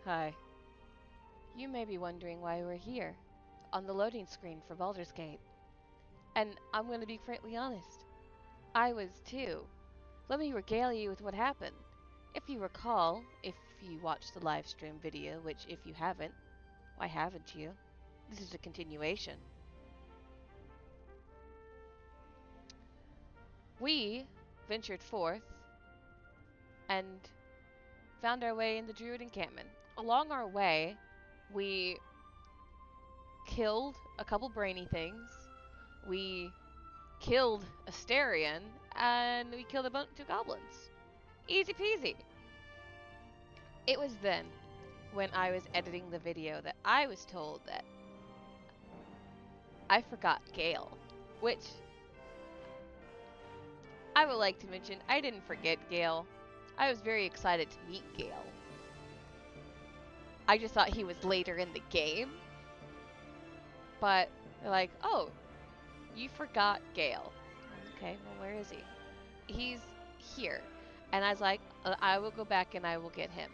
Hi. You may be wondering why we're here, on the loading screen for Baldur's Gate. And I'm going to be frankly honest. I was too. Let me regale you with what happened. If you recall, if you watched the live stream video, which if you haven't, why haven't you? This is a continuation. We ventured forth and found our way in the Druid encampment. Along our way, we killed a couple brainy things. We killed Asterion, and we killed a bunch of goblins. Easy peasy. It was then, when I was editing the video, that I was told that I forgot Gale, which I would like to mention. I didn't forget Gale. I was very excited to meet Gale. I just thought he was later in the game. But they're like, oh, you forgot Gale. Okay, well, where is he? He's here. And I was like, I will go back and I will get him.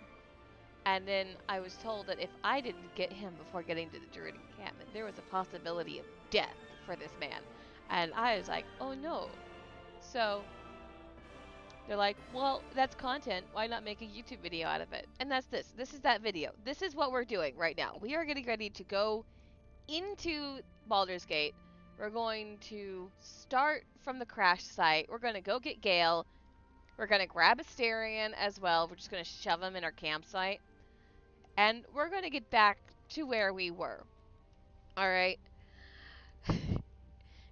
And then I was told that if I didn't get him before getting to the Druid encampment, there was a possibility of death for this man. And I was like, oh no. So they're like, well, that's content. Why not make a YouTube video out of it? And that's this. This is that video. This is what we're doing right now. We are getting ready to go into Baldur's Gate. We're going to start from the crash site. We're going to go get Gale. We're going to grab Asterion as well. We're just going to shove him in our campsite. And we're going to get back to where we were. Alright?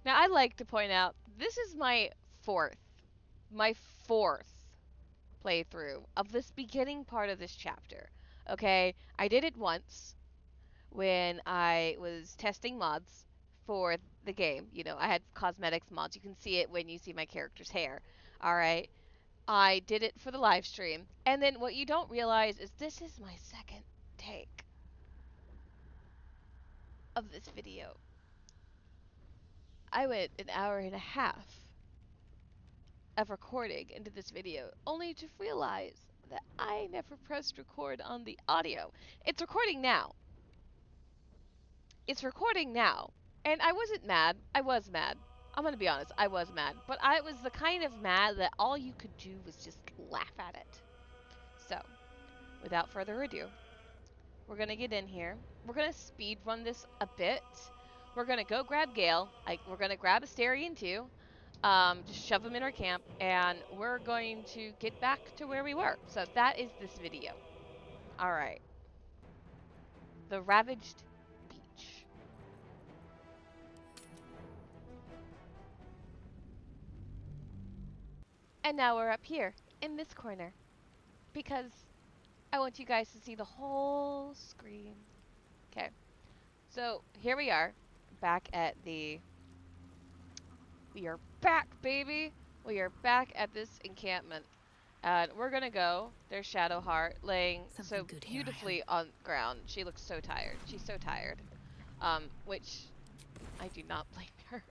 Now, I'd like to point out, this is my fourth playthrough of this beginning part of this chapter. Okay? I did it once when I was testing mods for the game. You know, I had cosmetics mods. You can see it when you see my character's hair. Alright? I did it for the live stream. And then what you don't realize is this is my second take of this video. I went an hour and a half of recording into this video, only to realize that I never pressed record on the audio. It's recording now. It's recording now. And I wasn't mad. I was mad. I'm gonna be honest, I was mad. But I was the kind of mad that all you could do was just laugh at it. So, without further ado, we're gonna get in here. We're gonna speed run this a bit. We're gonna go grab Gale. We're gonna grab Asterion too. Just shove them in our camp, and we're going to get back to where we were. So that is this video. Alright. The Ravaged Beach. And now we're up here, in this corner. Because I want you guys to see the whole screen. Okay. So, here we are. Back at the... We are back, baby! We are back at this encampment. And we're gonna go. There's Shadowheart laying so beautifully on ground. She looks so tired. She's so tired. Which I do not blame her.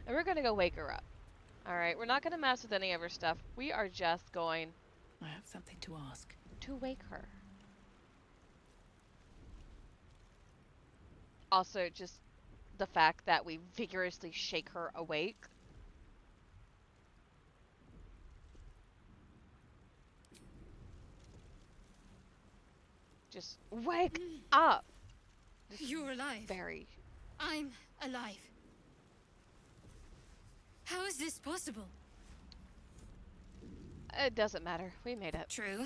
And we're gonna go wake her up. Alright, we're not gonna mess with any of her stuff. We are just going... I have something to ask. To wake her. Also, just the fact that we vigorously shake her awake. Just wake up! You're alive. Very. I'm alive. How is this possible? It doesn't matter. We made it. True.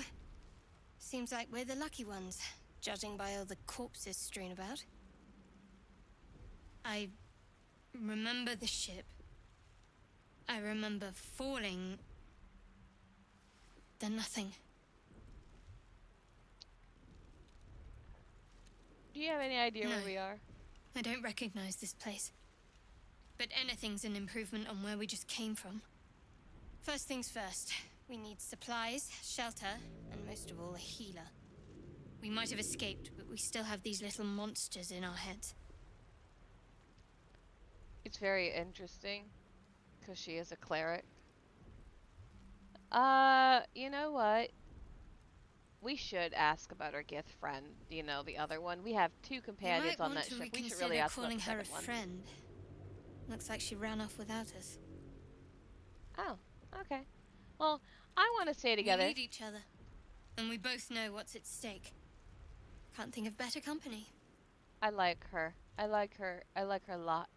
Seems like we're the lucky ones, judging by all the corpses strewn about. I remember the ship. I remember falling. Then nothing. Do you have any idea where we are? I don't recognize this place. But anything's an improvement on where we just came from. First things first, we need supplies, shelter, and most of all, a healer. We might have escaped, but we still have these little monsters in our heads. It's very interesting, because she is a cleric. You know what? We should ask about our Gith friend, you know, the other one. We have 2 You companions might on want that to ship. We should reconsider really ask about calling the her a second one. friend. Looks like she ran off without us. Oh, okay. Well, I want to stay We together. need each other, and we both know what's at stake. Can't think of better company. I like her. I like her. I like her lots.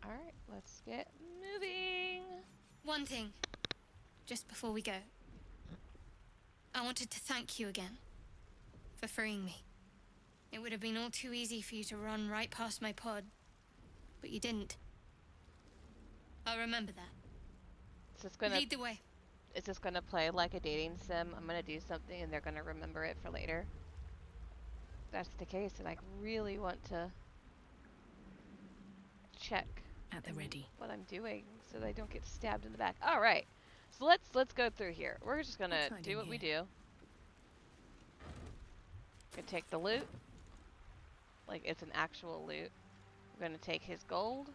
Alright, let's get moving. One thing, just before we go. I wanted to thank you again for freeing me. It would have been all too easy for you to run right past my pod, but you didn't. I'll remember that. Lead the way. Is this gonna play like a dating sim? I'm gonna do something and they're gonna remember it for later. If that's the case, and I really want to check At the ready. what I'm doing so that I don't get stabbed in the back. All right, so let's go through here. We're just gonna do what we do. Gonna take the loot, like it's an actual loot. We're gonna take his gold.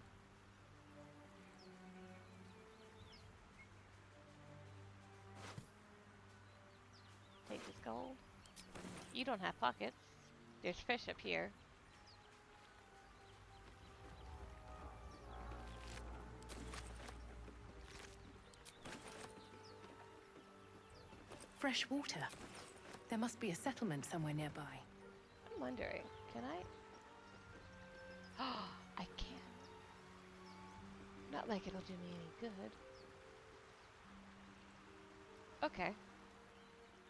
Take his gold. You don't have pockets. There's fish up here. Fresh water. There must be a settlement somewhere nearby. I'm wondering, can I? Oh, I can't. Not like it'll do me any good. Okay.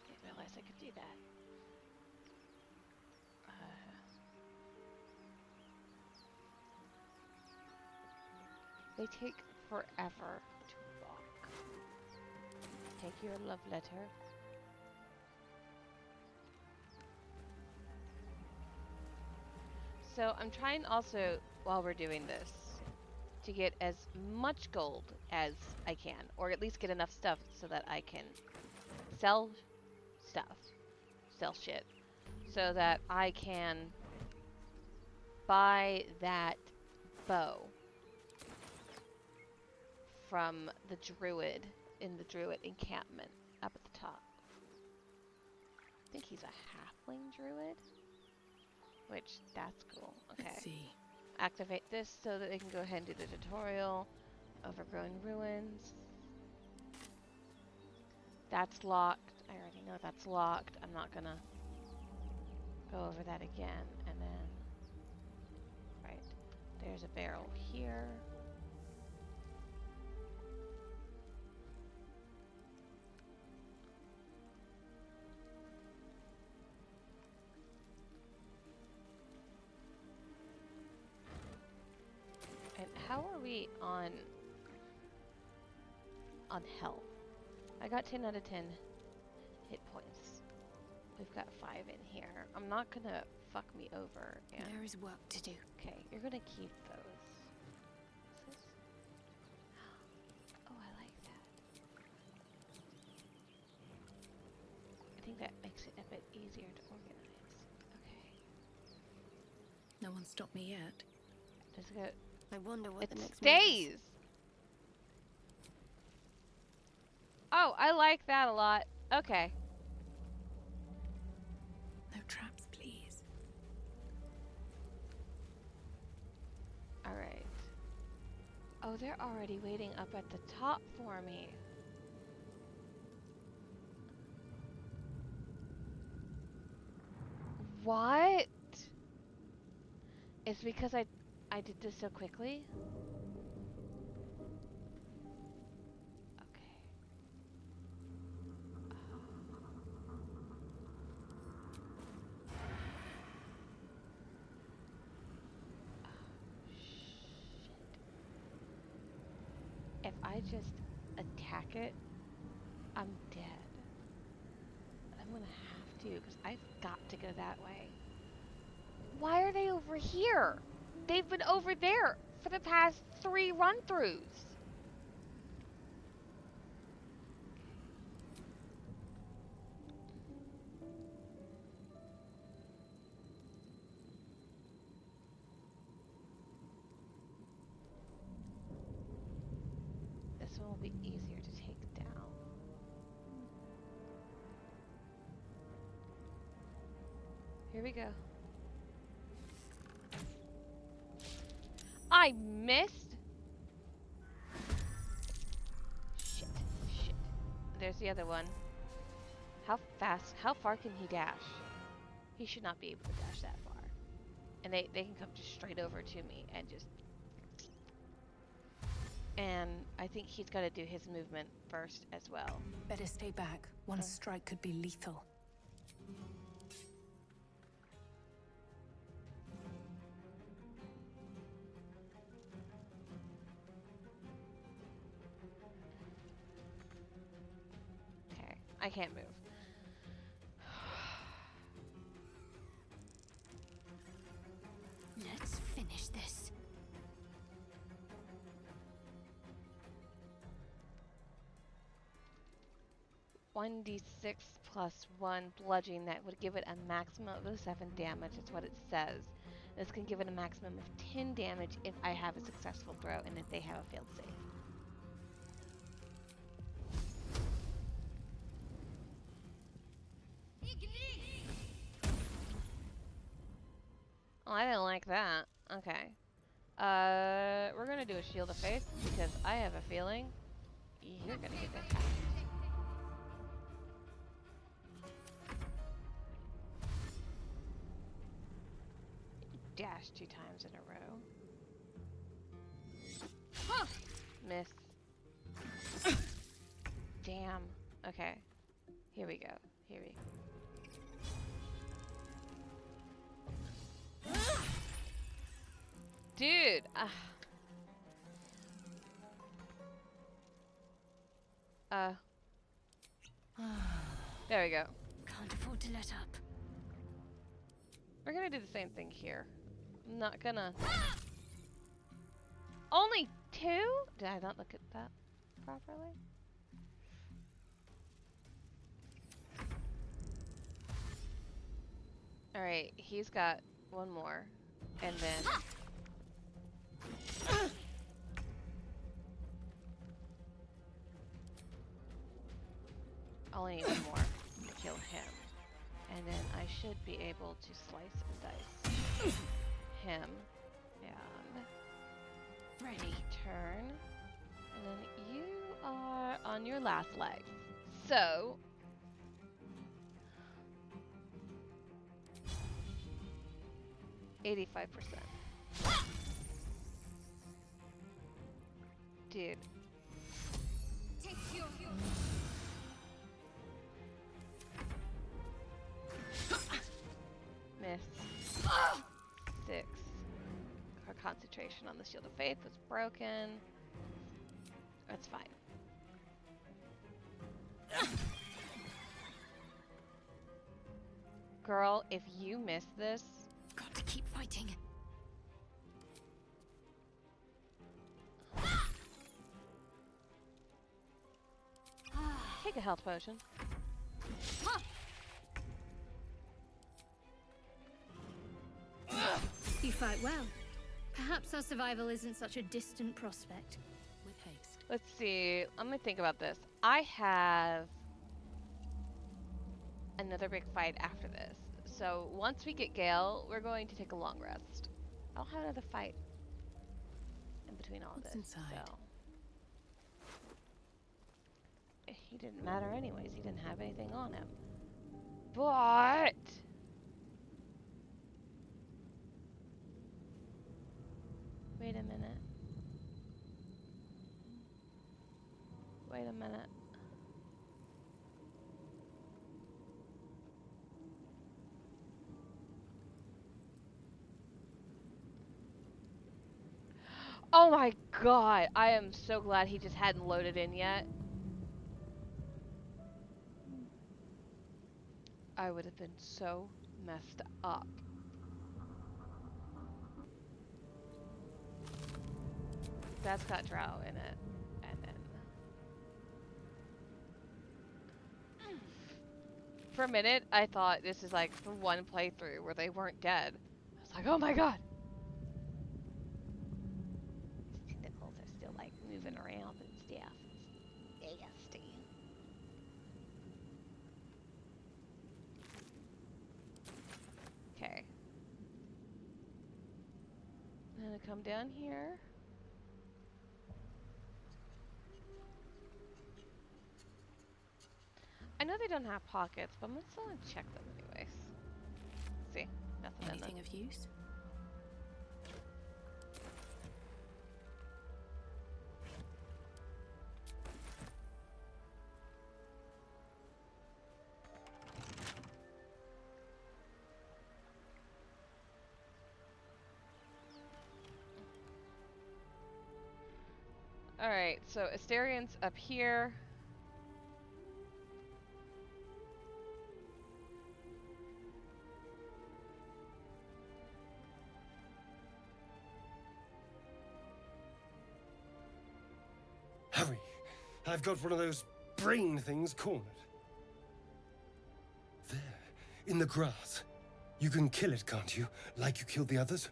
Didn't realize I could do that. They take forever to walk. Take your love letter. So I'm trying also, while we're doing this, to get as much gold as I can, or at least get enough stuff so that I can sell stuff, sell shit, so that I can buy that bow from the druid in the druid encampment up at the top. I think he's a halfling druid, which that's cool. Okay. Let's see. Activate this so that they can go ahead and do the tutorial. Overgrown ruins. That's locked. I already know that's locked. I'm not gonna go over that again. And then, right, there's a barrel here. And how are we on health? I got 10 out of 10 hit points. We've got 5 in here. I'm not gonna fuck me over. And There is work to do. okay, you're gonna keep those. What's this? Oh, I like that. I think that makes it a bit easier to organize. Okay. No one stopped me yet. Does it go? I wonder what It the next move is. stays! Oh, I like that a lot. Okay. No traps, please. Alright. Oh, they're already waiting up at the top for me. What? It's because I did this so quickly? Okay. If I just attack it, I'm dead. I'm gonna have to, because I've got to go that way. Why are they over here? They've been over there for the past 3 run-throughs. This one will be easier to take down. Here we go. I missed. Shit. Shit. There's the other one. How fast? How far can he dash? He should not be able to dash that far. And they can come just straight over to me and just... And I think he's got to do his movement first as well. Better stay back. One strike could be lethal. Okay, I can't move. Let's finish this. One d6 plus 1 bludgeoning, that would give it a maximum of 7 damage. That's what it says. This can give it a maximum of 10 damage if I have a successful throw and if they have a failed save. Oh, I didn't like that. Okay. We're gonna do a Shield of Faith because I have a feeling you're gonna get attacked. Dash 2 times in a row. Miss. Damn. Okay. Here we go. Here we go. Dude! There we go. Can't afford to let up. We're gonna do the same thing here. I'm not gonna... Only 2? Did I not look at that properly? Alright, he's got one more. And then... I'll only need one more to kill him. And then I should be able to slice and dice him. And... Ready. Turn. And then you are on your last leg. So... $85%. Dude. Take your... Miss. 6. Her concentration on the Shield of Faith was broken. That's fine. Girl, if you miss this... Got to keep fighting. Take a health potion. You fight well. Perhaps our survival isn't such a distant prospect. With haste. Let's see. I'm gonna think about this. I have another big fight after this. So once we get Gale, we're going to take a long rest. I'll have another fight in between all What's this. inside? So he didn't matter anyways. He didn't have anything on him. But wait a minute. Wait a minute. Oh my god, I am so glad he just hadn't loaded in yet. I would have been so messed up. That's got drow in it. And then... For a minute, I thought this is like the one playthrough where they weren't dead. I was like, oh my god! These tentacles are still like moving around and stuff. It's nasty. come down here. I know they don't have pockets, but I'm still gonna check them anyways. See, nothing in them. Anything of use? Alright, so Asterian's up here. Hurry! I've got one of those brain things cornered. There, in the grass. You can kill it, can't you? Like you killed the others?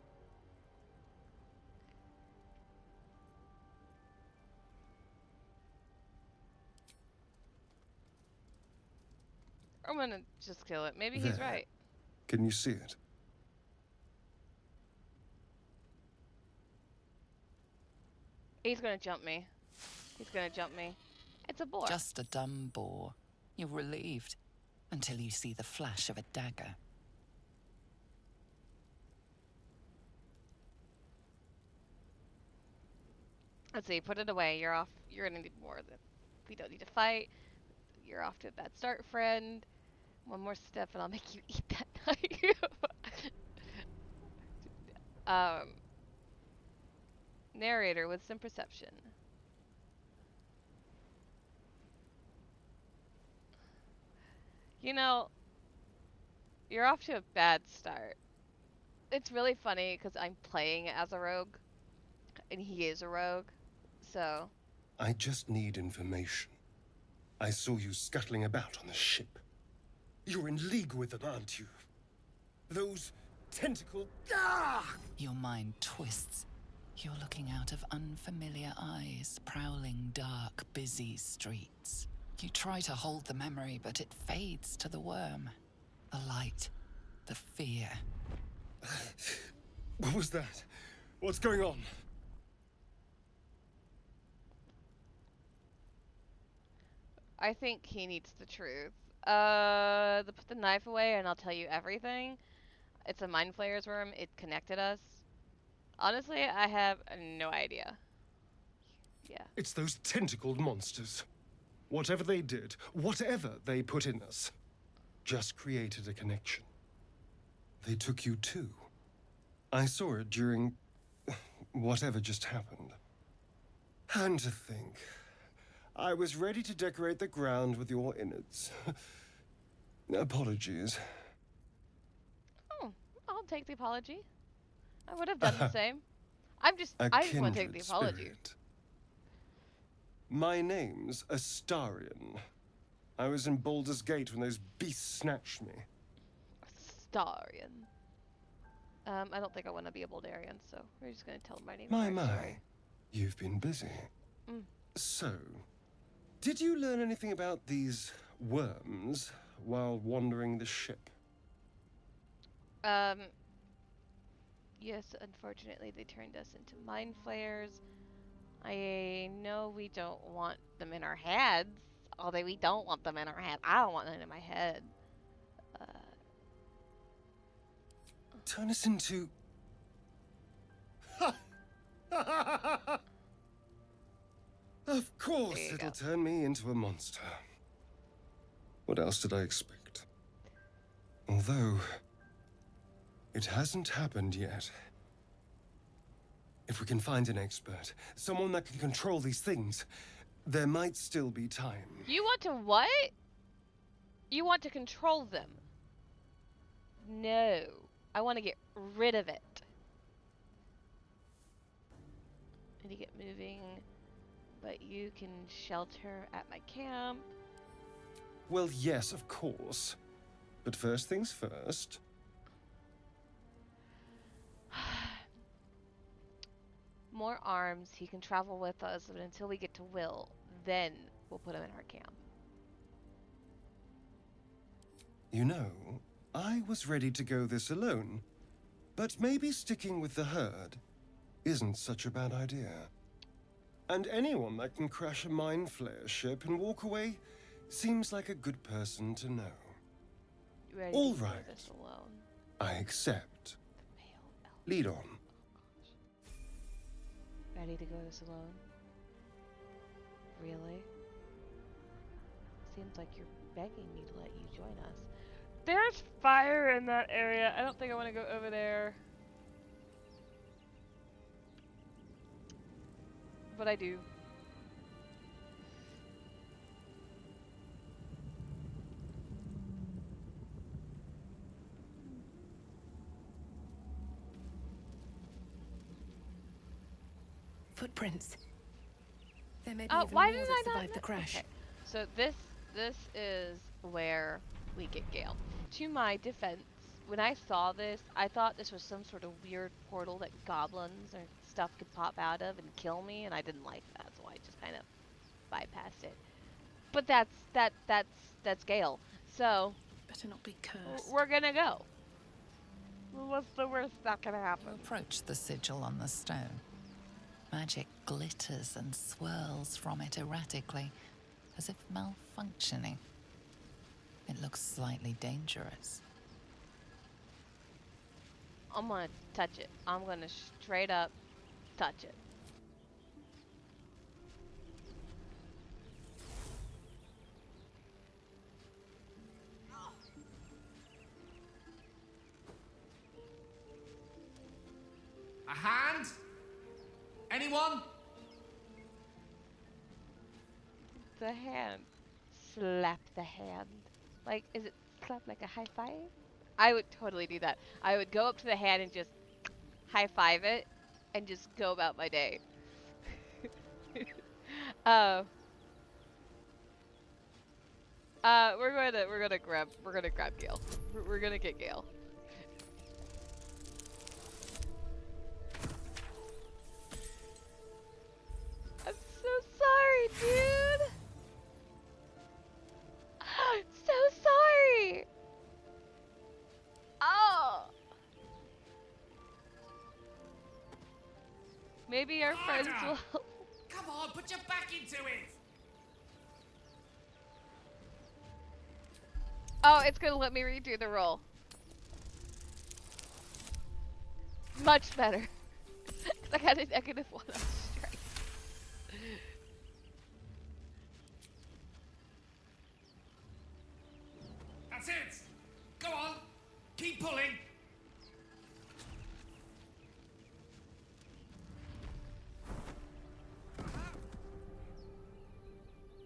I'm gonna just kill it. Maybe There. he's right. Can you see it? He's gonna jump me. He's gonna jump me. It's a boar. Just a dumb boar. You're relieved until you see the flash of a dagger. Let's see, put it away. You're off. You're gonna need more. We don't need to fight. You're off to a bad start, friend. One more step and I'll make you eat that knife. Narrator with some perception. You know, you're off to a bad start. It's really funny because I'm playing as a rogue, and he is a rogue, so... I just need information. I saw you scuttling about on the ship. You're in league with them, aren't you? Those tentacle... Ah! Your mind twists. You're looking out of unfamiliar eyes, prowling dark, busy streets. You try to hold the memory, but it fades to the worm. The light, the fear. What was that? What's going on? I think he needs the truth. Put the knife away and I'll tell you everything. It's a Mind Flayer's worm. It connected us. Honestly, I have no idea. Yeah. It's those tentacled monsters. Whatever they did, whatever they put in us, just created a connection. They took you too. I saw it during whatever just happened. And to think, I was ready to decorate the ground with your innards. Apologies. Oh, I'll take the apology. I would have done the same. I just want to take the apology. Spirit. My name's Astarion. I was in Baldur's Gate when those beasts snatched me. Astarion. I don't think I want to be a Baldarian, so we're just gonna tell him my name. My. Sorry. You've been busy. Mm. So, did you learn anything about these worms while wandering the ship? Yes, unfortunately they turned us into mind flayers. I know we don't want them in our heads. Although we don't want them in our head. I don't want them in my head. Turn us into... Of course There you it'll go. turn me into a monster. What else did I expect? Although, it hasn't happened yet. If we can find an expert, someone that can control these things, there might still be time. You want to what? You want to control them? No. I want to get rid of it. Need to get moving. But you can shelter at my camp. Well, yes, of course. But first things first. More arms. He can travel with us, but until we get to Will, then we'll put him in our camp. You know, I was ready to go this alone. But maybe sticking with the herd isn't such a bad idea. And anyone that can crash a mind flayer ship and walk away seems like a good person to know. Ready All to do right. this alone. I accept. The pale elf. Lead on. Oh gosh. Ready to go this alone? Really? Seems like you're begging me to let you join us. There's fire in that area. I don't think I want to go over there. But I do. Footprints. There may be Oh, even why more did that I not survived the crash. Okay. So this is where we get Gale. To my defense, when I saw this, I thought this was some sort of weird portal that goblins or stuff could pop out of and kill me, and I didn't like that, so I just kind of bypassed it. But that's Gale. So Better not be cursed. we're gonna go. What's the worst that can You happen? approach the sigil on the stone. Magic glitters and swirls from it erratically, as if malfunctioning. It looks slightly dangerous. I'm gonna touch it. I'm gonna straight up touch it. A hand? Anyone? The hand. Slap the hand. Like, is it slap like a high five? I would totally do that. I would go up to the hand and just high five it and just go about my day. uh, we're gonna grab Gale. We're gonna get Gale. I'm so sorry, dude. So sorry. Oh. Maybe our friends will help. Come on, put your back into it! Oh, it's gonna let me redo the roll. Much better. 'Cause I got a -1 on strike. That's it! Go on! Keep pulling!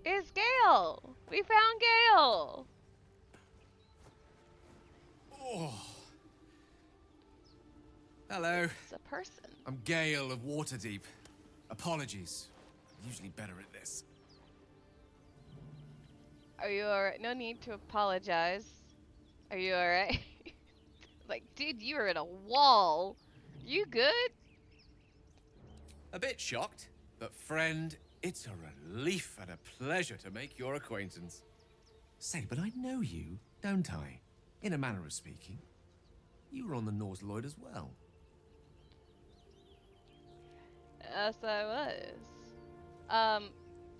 It's Gale! We found Gale! Oh. Hello. It's a person. I'm Gale of Waterdeep. Apologies. I'm usually better at this. Are you alright? No need to apologize. Are you alright? Like, dude, you were in a wall. You good? A bit shocked, but friend, it's a relief and a pleasure to make your acquaintance. Say, but I know you, don't I? In a manner of speaking. You were on the Norse Lloyd as well. Yes, I was.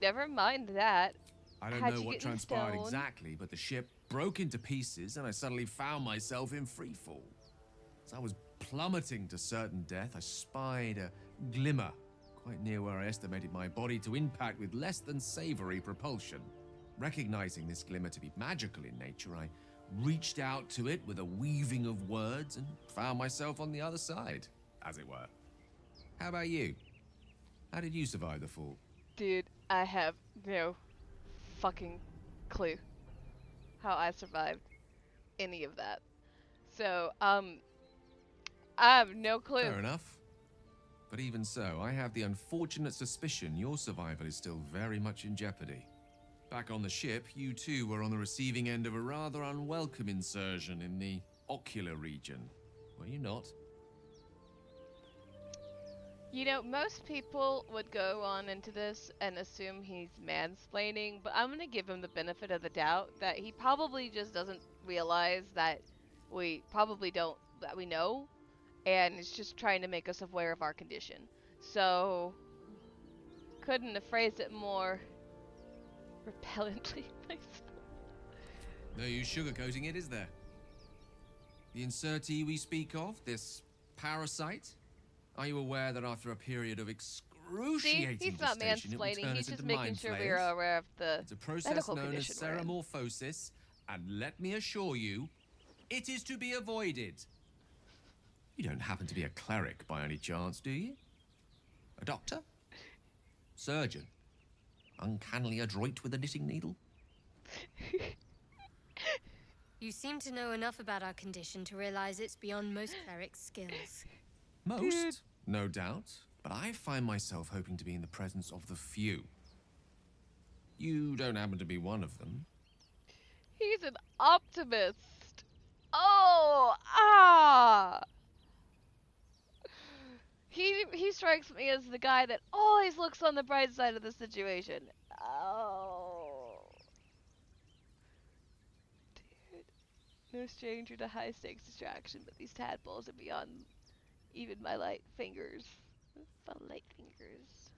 Never mind that. I don't How'd know you what get in transpired stone? exactly, but the ship broke into pieces and I suddenly found myself in freefall. As I was plummeting to certain death, I spied a glimmer quite near where I estimated my body to impact with less than savory propulsion. Recognizing this glimmer to be magical in nature, I reached out to it with a weaving of words and found myself on the other side, as it were. How about you? How did you survive the fall? Dude, I have no fucking clue how I survived any of that. So, I have no clue. Fair enough. But even so, I have the unfortunate suspicion your survival is still very much in jeopardy. Back on the ship, you too were on the receiving end of a rather unwelcome insertion in the ocular region, were you not? You know, most people would go on into this and assume he's mansplaining, but I'm gonna give him the benefit of the doubt that he probably just doesn't realize that we probably don't, that we know, and it's just trying to make us aware of our condition. So, couldn't have phrased it more repellently myself. No use sugarcoating it, is there? The insertee we speak of, this parasite, are you aware that after a period of See, excruciating he's not gestation, it will mansplaining. turn He's us just into making mind sure we flayers? are aware of the It's a process medical known as condition we're in. ceramorphosis, and let me assure you, it is to be avoided. You don't happen to be a cleric by any chance, do you? A doctor? Surgeon? Uncannily adroit with a knitting needle? You seem to know enough about our condition to realize it's beyond most clerics' skills. Most, no doubt, but I find myself hoping to be in the presence of the few. You don't happen to be one of them. He's an optimist. Oh, ah. He strikes me as the guy that always looks on the bright side of the situation. Oh. Dude. No stranger to high stakes distraction, but these tadpoles are beyond even my light fingers. My light fingers.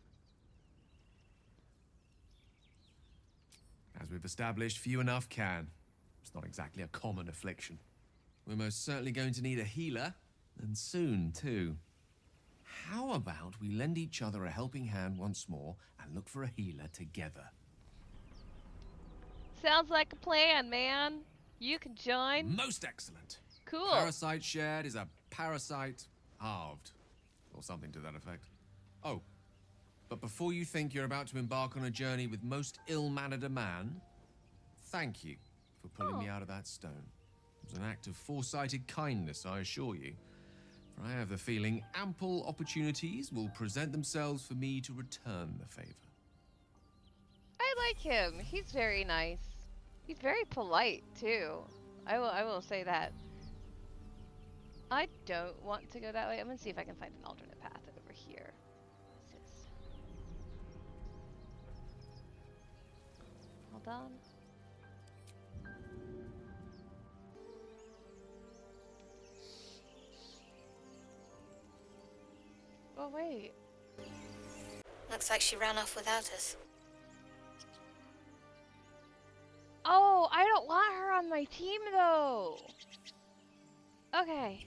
As we've established, few enough can. It's not exactly a common affliction. We're most certainly going to need a healer, and soon, too. How about we lend each other a helping hand once more and look for a healer together? Sounds like a plan, man. You can join. Most excellent. Cool. Parasite shared is a parasite halved, or something to that effect. Oh, but before you think you're about to embark on a journey with most ill-mannered a man, thank you for pulling me out of that stone. It was an act of foresighted kindness, I assure you. For I have the feeling ample opportunities will present themselves for me to return the favor. I like him. He's very nice. He's very polite too. I will say that. I don't want to go that way. I'm gonna see if I can find an alternate path over here. What's this? Hold on. Oh wait. Looks like she ran off without us. Oh, I don't want her on my team though. Okay.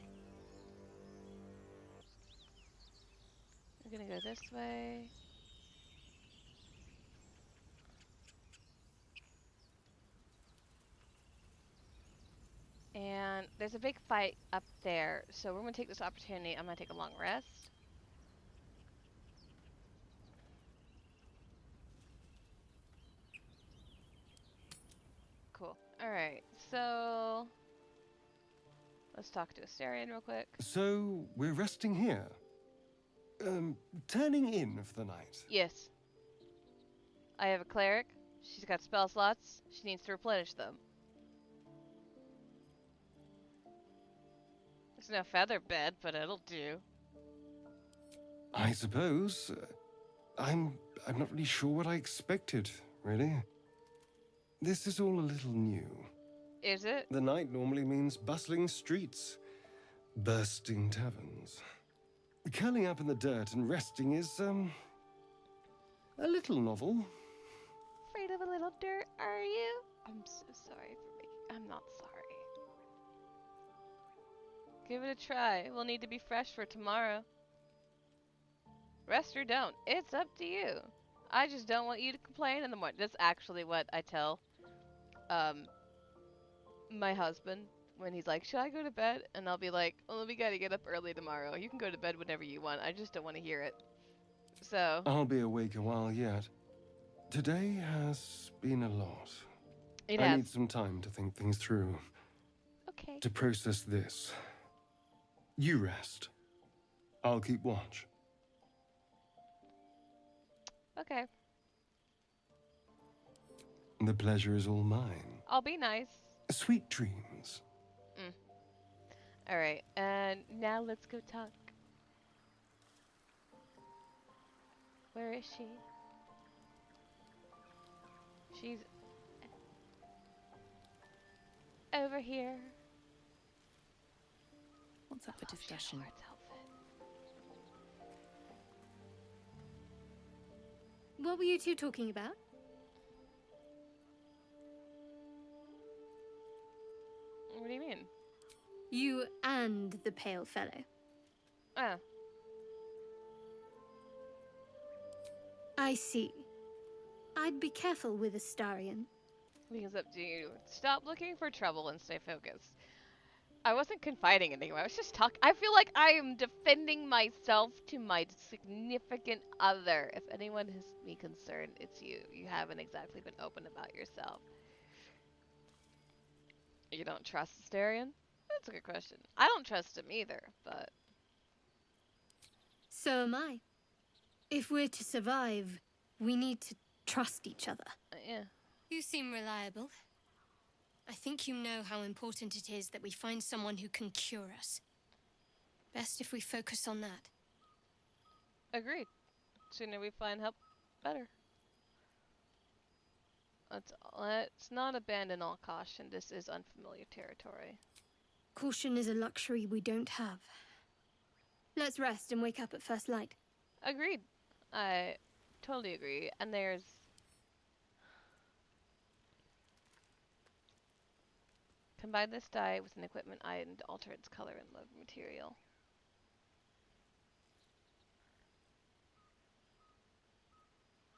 We're gonna go this way. And there's a big fight up there, so we're gonna take this opportunity. I'm gonna take a long rest. Cool. Alright, so let's talk to Asterion real quick. So, we're resting here? Turning in for the night? Yes. I have a cleric. She's got spell slots. She needs to replenish them. There's no feather bed, but it'll do. I suppose. I'm not really sure what I expected, really. This is all a little new. Is it? The night normally means bustling streets, bursting taverns. Curling up in the dirt and resting is, a little novel. Afraid of a little dirt, are you? I'm so sorry for making. I'm not sorry. Give it a try. We'll need to be fresh for tomorrow. Rest or don't. It's up to you. I just don't want you to complain in the morning. That's actually what I tell my husband when he's like, should I go to bed? And I'll be like, well, we gotta get up early tomorrow. You can go to bed whenever you want. I just don't want to hear it. So. I'll be awake a while yet. Today has been a lot. It I has. need some time to think things through. Okay. To process this. You rest. I'll keep watch. Okay. The pleasure is all mine. I'll be nice. Sweet dreams. Alright, and now let's go talk. Where is she? She's over here. What starts up a discussion. Shepard's outfit. What were you two talking about? What do you mean? You and the pale fellow. Oh, I see. I'd be careful with Astarion. leaves up to you. Stop looking for trouble and stay focused. I wasn't confiding in anyone. I was just talking. I feel like I am defending myself to my significant other. If anyone has me concerned, it's you. You haven't exactly been open about yourself. You don't trust Astarion? That's a good question. I don't trust him either, but So am I. If we're to survive, we need to trust each other. yeah. You seem reliable. I think you know how important it is that we find someone who can cure us. Best if we focus on that. Agreed. Sooner we find help, better. Let's not abandon all caution. This is unfamiliar territory. Caution is a luxury we don't have. Let's rest and wake up at first light. Agreed. I totally agree. And there's... Combine this dye with an equipment item to alter its color and load material.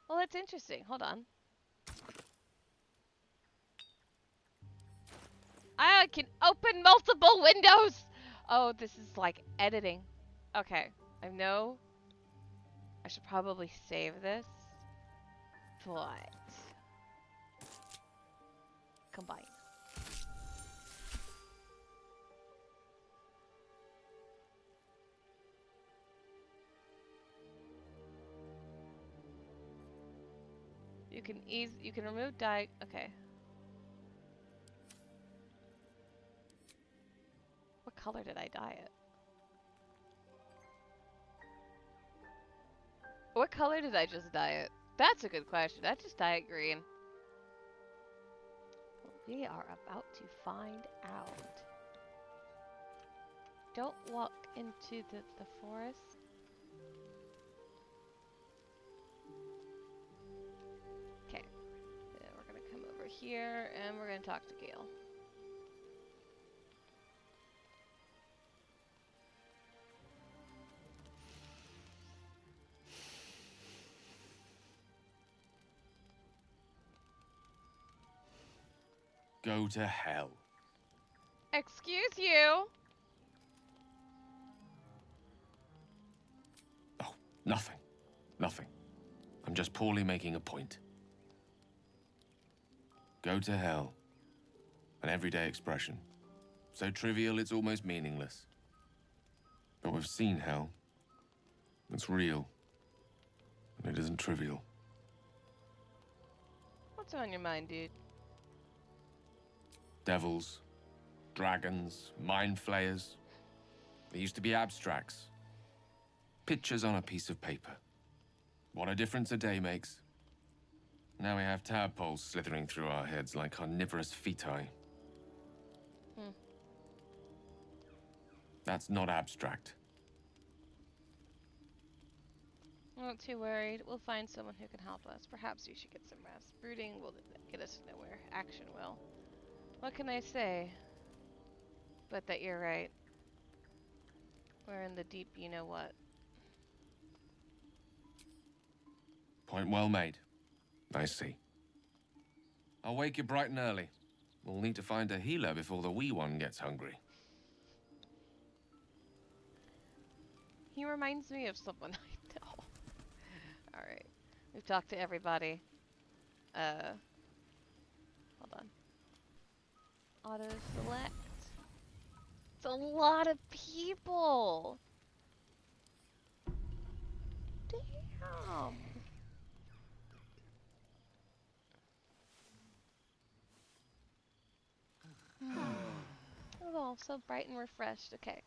Well, that's interesting. Hold on. I can open multiple windows! Oh, this is like editing. Okay, I know I should probably save this, but combine. You can remove dye. Okay. What color did I dye it? What color did I just dye it? That's a good question. I just dye it green. We are about to find out. Don't walk into the forest. Okay. We're gonna come over here and we're gonna talk to Gale. Go to hell. Excuse you. Oh, nothing. Nothing. I'm just poorly making a point. Go to hell. An everyday expression. So trivial it's almost meaningless. But we've seen hell. It's real. And it isn't trivial. What's on your mind, dude? Devils, dragons, mind flayers. They used to be abstracts. Pictures on a piece of paper. What a difference a day makes. Now we have tadpoles slithering through our heads like carnivorous feti. That's not abstract. Not too worried. We'll find someone who can help us. Perhaps you should get some rest. Brooding will get us nowhere. Action will. What can I say? But that you're right. We're in the deep you-know-what. Point well made. I see. I'll wake you bright and early. We'll need to find a healer before the wee one gets hungry. He reminds me of someone I know. Alright. We've talked to everybody. Hold on. Auto select. It's a lot of people. Damn. Oh, so bright and refreshed. Okay.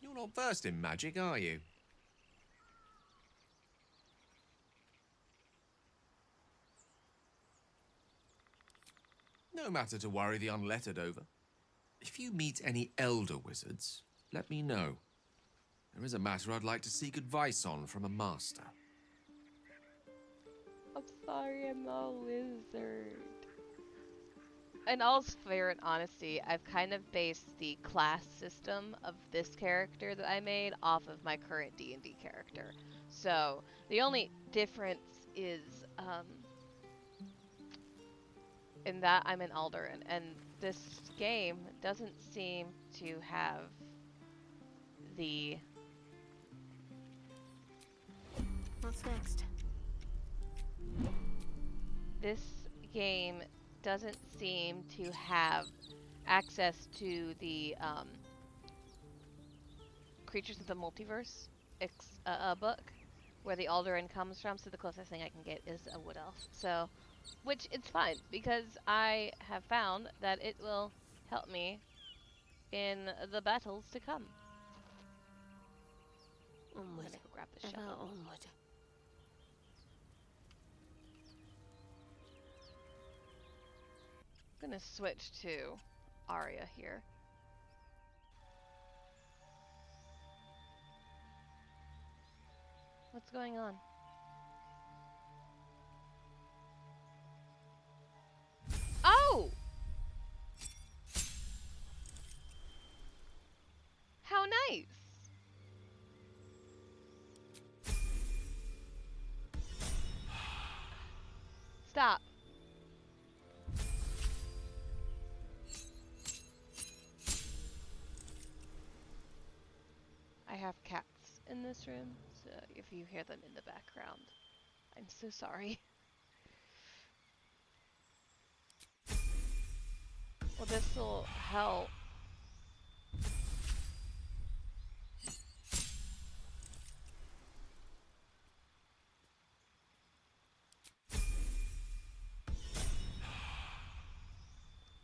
You're not versed in magic, are you? No matter to worry the unlettered over. If you meet any elder wizards, let me know. There is a matter I'd like to seek advice on from a master. I'm sorry, I'm not a wizard. In all fair and honesty, I've kind of based the class system of this character that I made off of my current D&D character. So, the only difference is, in that I'm an Alduran, and this game doesn't seem to have the... What's next? This game doesn't seem to have access to the Creatures of the Multiverse book, where the Alduran comes from, so the closest thing I can get is a wood elf. So, which it's fine, because I have found that it will help me in the battles to come. I'm Onward. gonna go grab the Ever shovel. onward. I'm gonna switch to Arya here. What's going on? Oh! How nice! Stop. I have cats in this room, so if you hear them in the background, I'm so sorry. Well, this will help.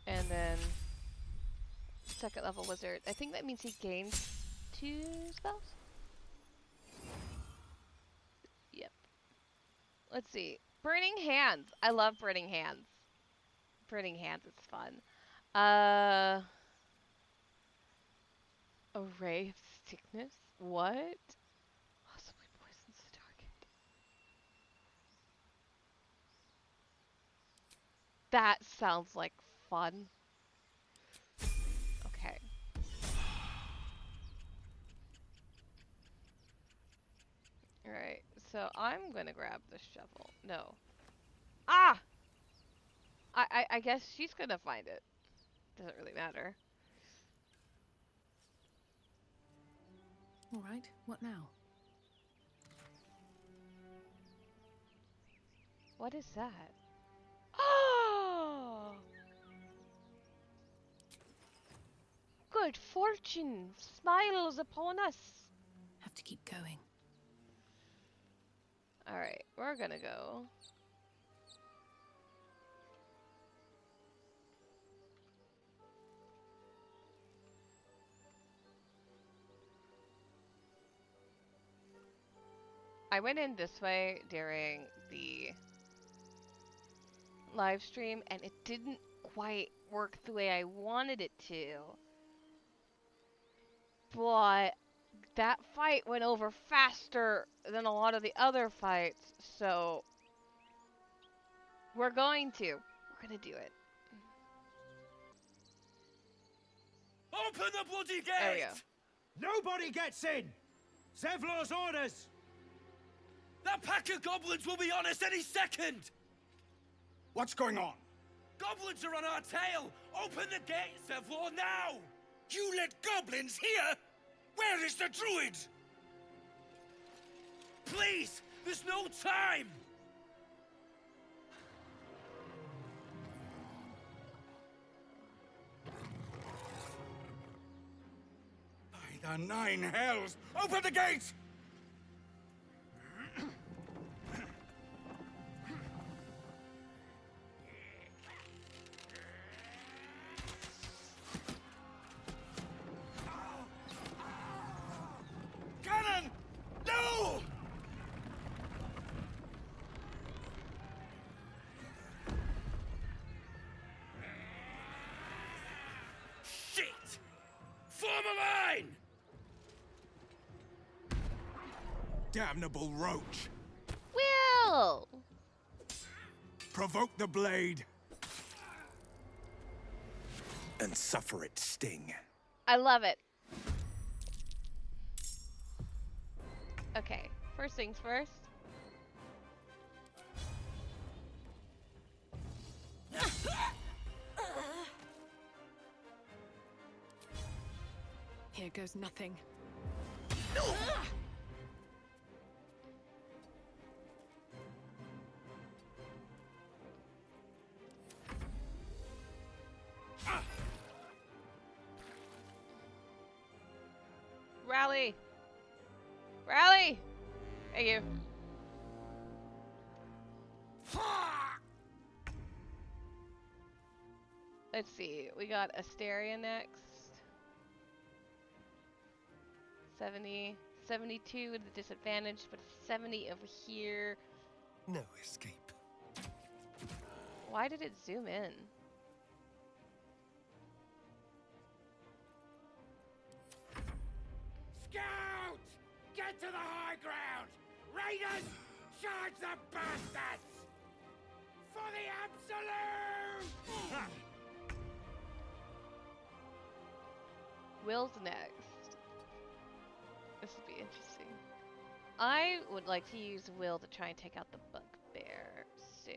And then, second level wizard. I think that means he gains 2 spells? Yep. Let's see. Burning Hands. I love Burning Hands. Burning Hands is fun. Array of Sickness? What? Possibly poisons the target. That sounds like fun. Okay. Alright, so I'm gonna grab the shovel. No. Ah! I guess she's gonna find it. Doesn't really matter. All right, what now? What is that? Oh! Good fortune smiles upon us. Have to keep going. Alright, we're gonna go. I went in this way during the live stream and it didn't quite work the way I wanted it to. But that fight went over faster than a lot of the other fights, so we're gonna do it. Open the bloody There we gate! go. Nobody gets in! Zevlor's orders! That pack of goblins will be on us any second! What's going on? Goblins are on our tail! Open the gate, Zevlor, now! You let goblins here? Where is the druid? Please! There's no time! By the 9 hells! Open the gate! Cannon! No! Shit! damnable roach! Will! Provoke the blade and suffer its sting. I love it. Okay, first things first. Here goes nothing. Rally! Rally! Thank you. Let's see. We got Asteria next. 70. 72 with a disadvantage, but 70 over here. No escape. Why did it zoom in? Scouts! Get to the high ground! Raiders! Charge the bastards! For the absolute! Will's next. This will be interesting. I would like to use Will to try and take out the bugbear. So...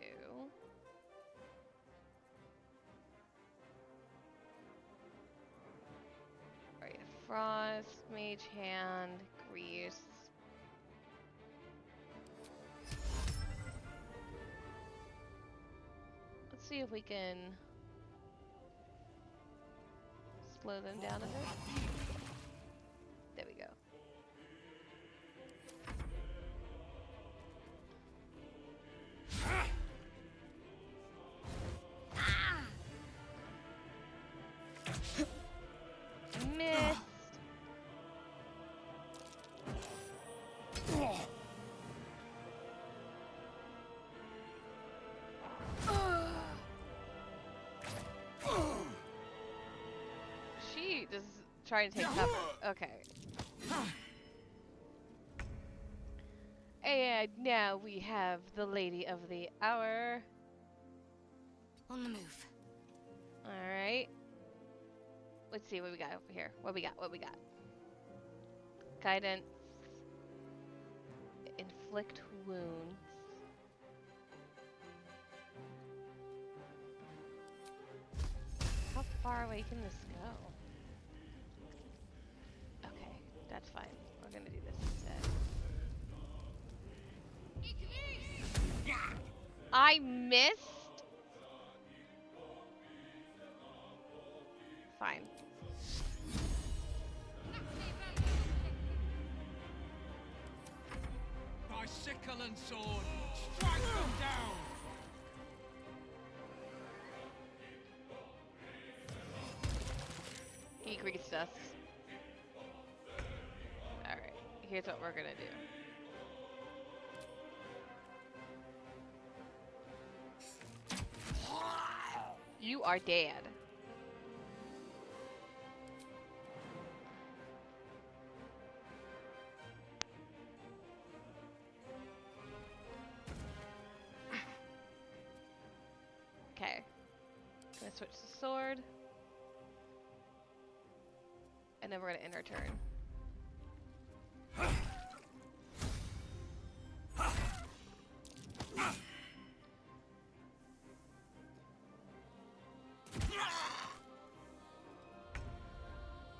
Alright, Frost, Mage Hand, Grease. Let's see if we can slow them down a bit. There we go. Missed. She just trying to take cover. Okay. And now we have the Lady of the Hour. On the move. Alright. Let's see what we got over here. What we got? What we got? Guidance. Inflict wounds. How far away can this go? Okay, that's fine. We're gonna do this instead. I missed? Fine. By sickle and sword, strike them down! He greased us. Alright, here's what we're gonna do. You are dead. Okay. Gonna switch to sword. And then we're gonna end our turn.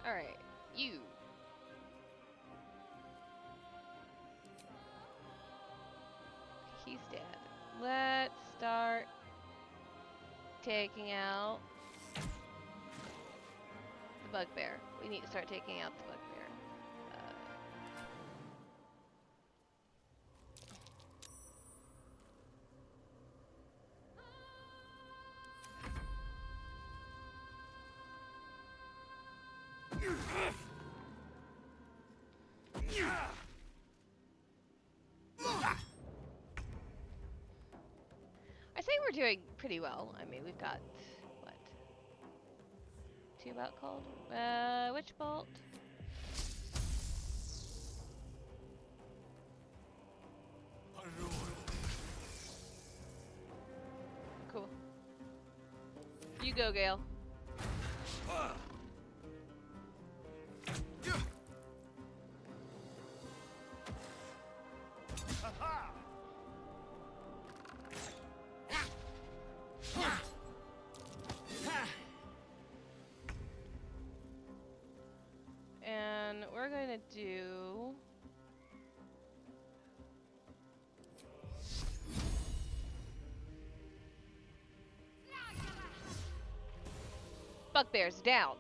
Alright, you. He's dead. Let's start taking out the bugbear. We need to start taking out the bugbear. I think we're doing pretty well. I mean, we've got, what? 2 bout called? Witch bolt? You go, Gale. And we're going to do... Bugbear's down.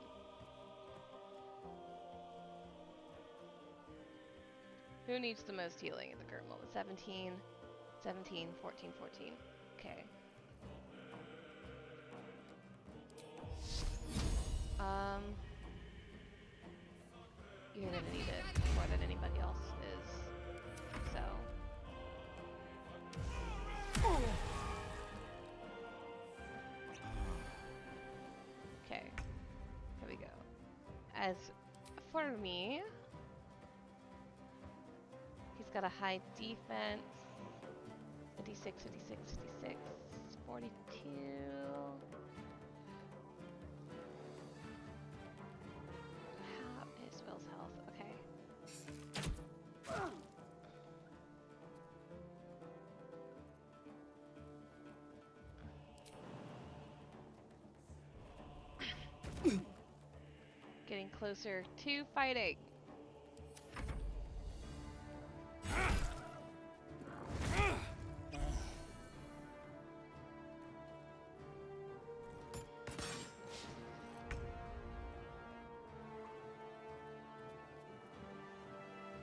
Who needs the most healing at the current moment? 17, 17, 14, 14. Okay. You're gonna need it more than anybody else is. So. Okay. Here we go. As for me, he's got a high defense. 56, 56, 56, 42. How is Will's health? Okay. Getting closer to fighting.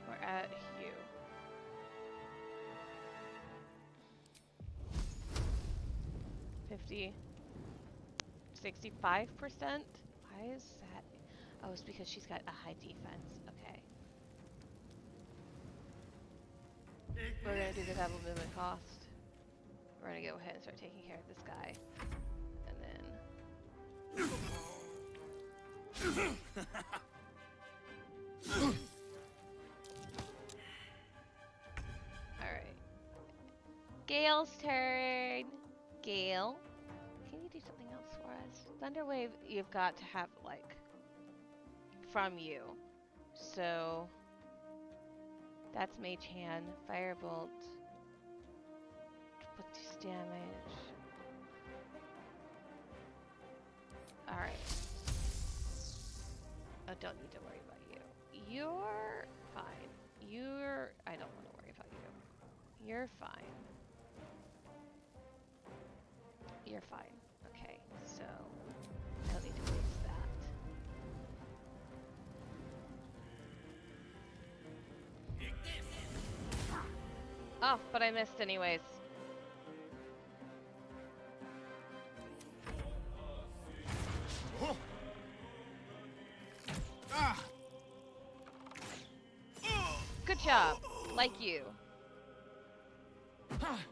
We're at Hugh. 50, 65%? Why is that? Oh, it's because she's got a high defense. Okay. We're gonna do the double movement cost. We're gonna go ahead and start taking care of this guy. And then... Alright. Gale's turn. Gale, can you do something else for us? Thunderwave, you've got to have, like, from you. So, that's Mage Hand. Firebolt. Put this damage. Alright. I don't need to worry about you. You're fine. I don't want to worry about you. You're fine. You're fine. Okay, so I don't need to waste that. Oh, but I missed anyways. Good job. Like you. Alright,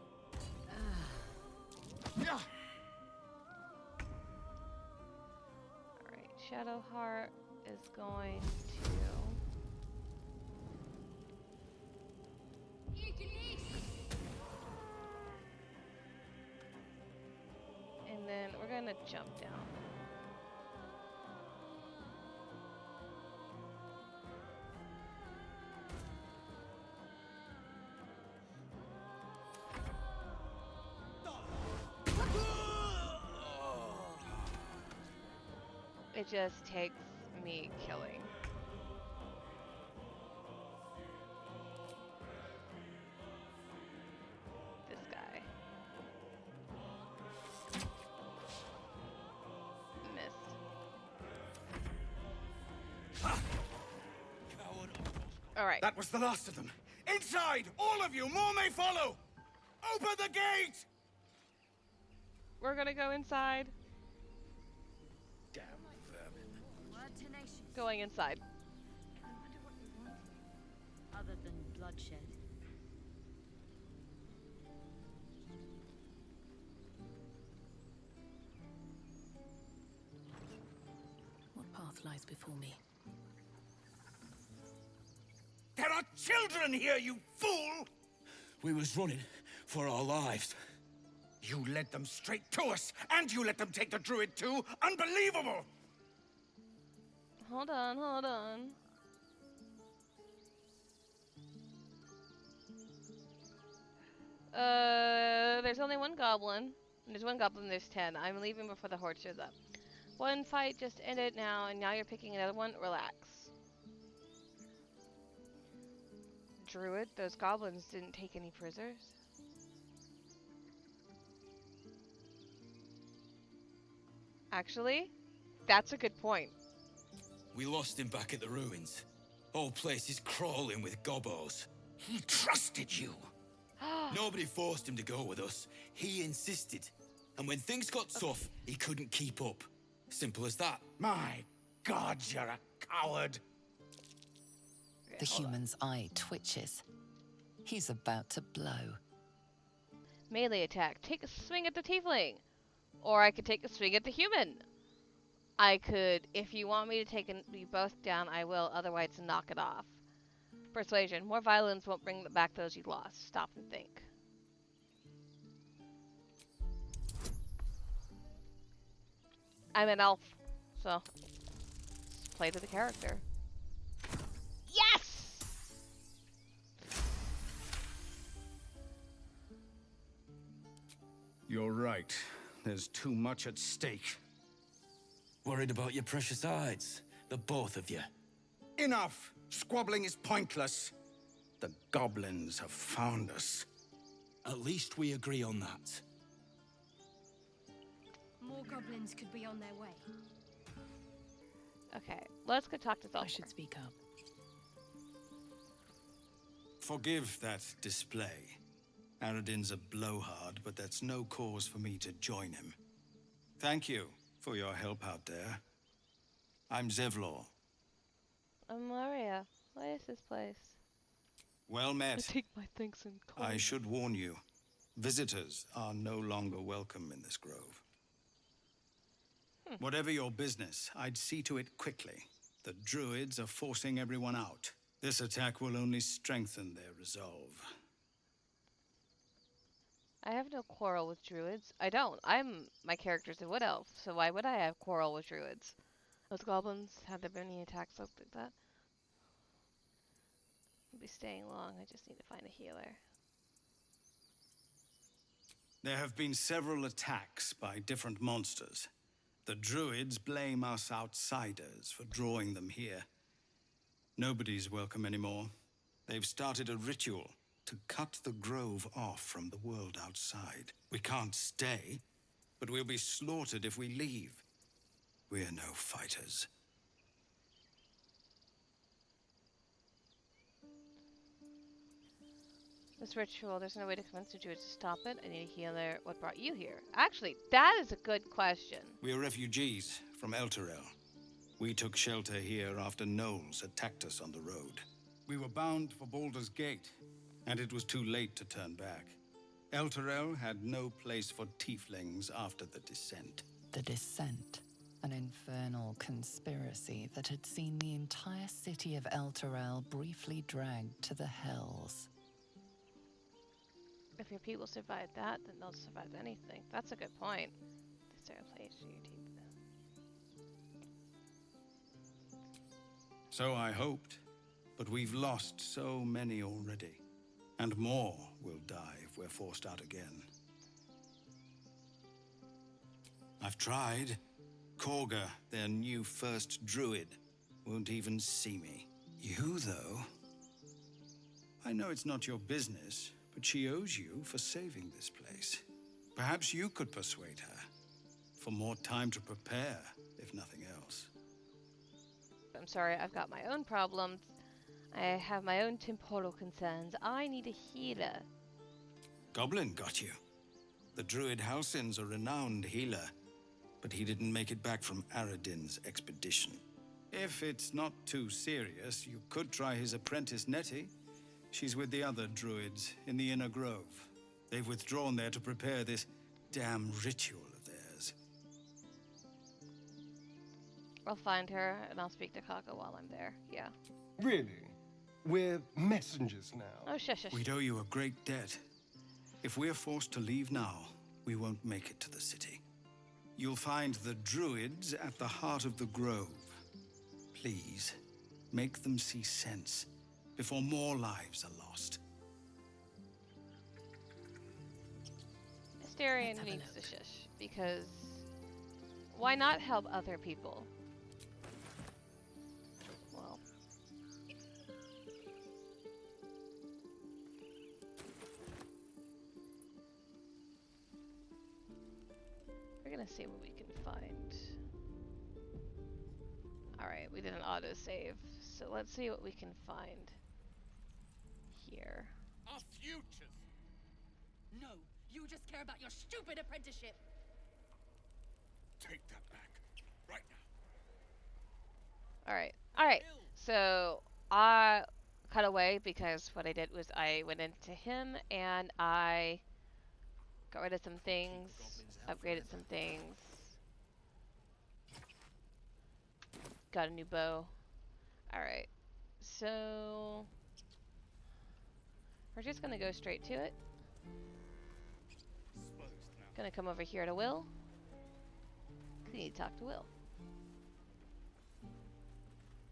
Shadowheart is going to... And then we're gonna jump down. It just takes me killing. This guy. Missed. Alright. That was the last of them. Inside! All of you! More may follow! Open the gate! We're gonna go inside. Damn vermin. Going inside. I wonder what you want, other than bloodshed. What path lies before me? There are children here, you fool! We was running for our lives. You led them straight to us, and you let them take the druid too? Unbelievable! Hold on, hold on. There's only one goblin. There's one goblin, there's 10. I'm leaving before the horde shows up. One fight just ended now, and now you're picking another one? Relax. Druid, those goblins didn't take any prisoners. Actually, that's a good point. We lost him back at the ruins. Whole place is crawling with gobos. He trusted you. Nobody forced him to go with us. He insisted. And when things got tough, he couldn't keep up. Simple as that. My God, you're a coward. The human's eye twitches. He's about to blow. Melee attack. Take a swing at the tiefling. Or I could take a swing at the human. I could, if you want me to take you both down, I will. Otherwise, knock it off. Persuasion. More violence won't bring back those you lost. Stop and think. I'm an elf, so just play to the character. Yes! You're right. There's too much at stake. Worried about your precious hides? The both of you. Enough! Squabbling is pointless. The goblins have found us. At least we agree on that. More goblins could be on their way. Okay, let's go talk to I Baldur. should speak up. Forgive that display. Aradin's a blowhard, but that's no cause for me to join him. Thank you for your help out there. I'm Zevlor. I'm Maria. What is this place? Well I met. take my things and clothes. I should warn you, visitors are no longer welcome in this grove. Whatever your business, I'd see to it quickly. The druids are forcing everyone out. This attack will only strengthen their resolve. I have no quarrel with druids. I don't. My character's a wood elf, so why would I have quarrel with druids? Those goblins, have there been any attacks like that? I'll be staying long. I just need to find a healer. There have been several attacks by different monsters. The druids blame us outsiders for drawing them here. Nobody's welcome anymore. They've started a ritual to cut the grove off from the world outside. We can't stay, but we'll be slaughtered if we leave. We're no fighters. This ritual, there's no way to convince the druids to stop it. I need a healer. What brought you here? Actually, that is a good question. We're refugees from Elturel. We took shelter here after gnolls attacked us on the road. We were bound for Baldur's Gate, and it was too late to turn back. Elturel had no place for tieflings after the descent. The Descent, an infernal conspiracy that had seen the entire city of Elturel briefly dragged to the hells. If your people survive that, then they'll survive anything. That's a good point. Is there a place for your team? So I hoped, but we've lost so many already. And more will die if we're forced out again. I've tried. Korga, their new first druid, won't even see me. You, though? I know it's not your business, but she owes you for saving this place. Perhaps you could persuade her. For more time to prepare, if nothing else. I'm sorry, I've got my own problems. I have my own temporal concerns. I need a healer. Goblin got you. The druid Halsin's a renowned healer, but he didn't make it back from Aradin's expedition. If it's not too serious, you could try his apprentice Nettie. She's with the other druids in the Inner Grove. They've withdrawn there to prepare this damn ritual of theirs. I'll find her and I'll speak to Kaka while I'm there. Yeah. Really? We're messengers now. Oh, shush, shush. We'd owe you a great debt. If we're forced to leave now, we won't make it to the city. You'll find the druids at the heart of the grove. Please, make them see sense before more lives are lost. Astarion Let's have a needs to look. shush, because why not help other people? Well, we're gonna see what we can find. Alright, we did an autosave, so let's see what we can find here. Our futures! No, you just care about your stupid apprenticeship. Take that back. Right now. Alright, so I cut away because what I did was I went into him and I got rid of some things, upgraded some things, got a new bow. Alright, so we're just gonna go straight to it. Gonna come over here to Will. We need to talk to Will.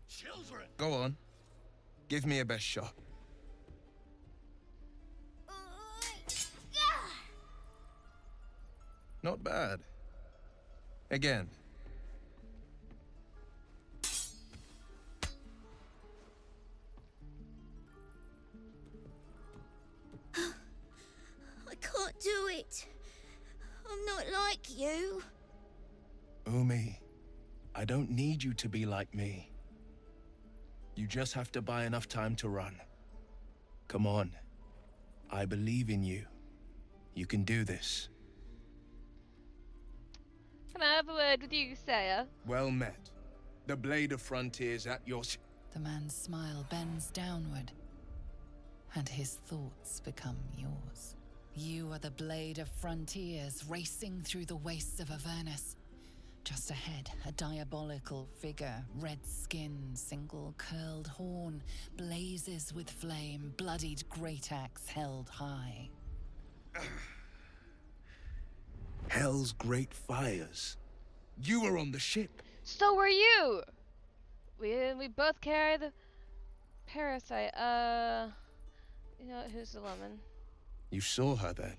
Children! Go on. Give me a best shot. Not bad. Again. I can't do it. I'm not like you. Umi, I don't need you to be like me. You just have to buy enough time to run. Come on. I believe in you. You can do this. Can I have a word with you, Saya? Well met. The Blade of Frontiers at your... The man's smile bends downward, and his thoughts become yours. You are the Blade of Frontiers racing through the wastes of Avernus. Just ahead, a diabolical figure, red skin, single curled horn, blazes with flame, bloodied great axe held high. Hell's great fires. You were on the ship. So were you! We both carry the parasite. You know, who's the woman? You saw her then.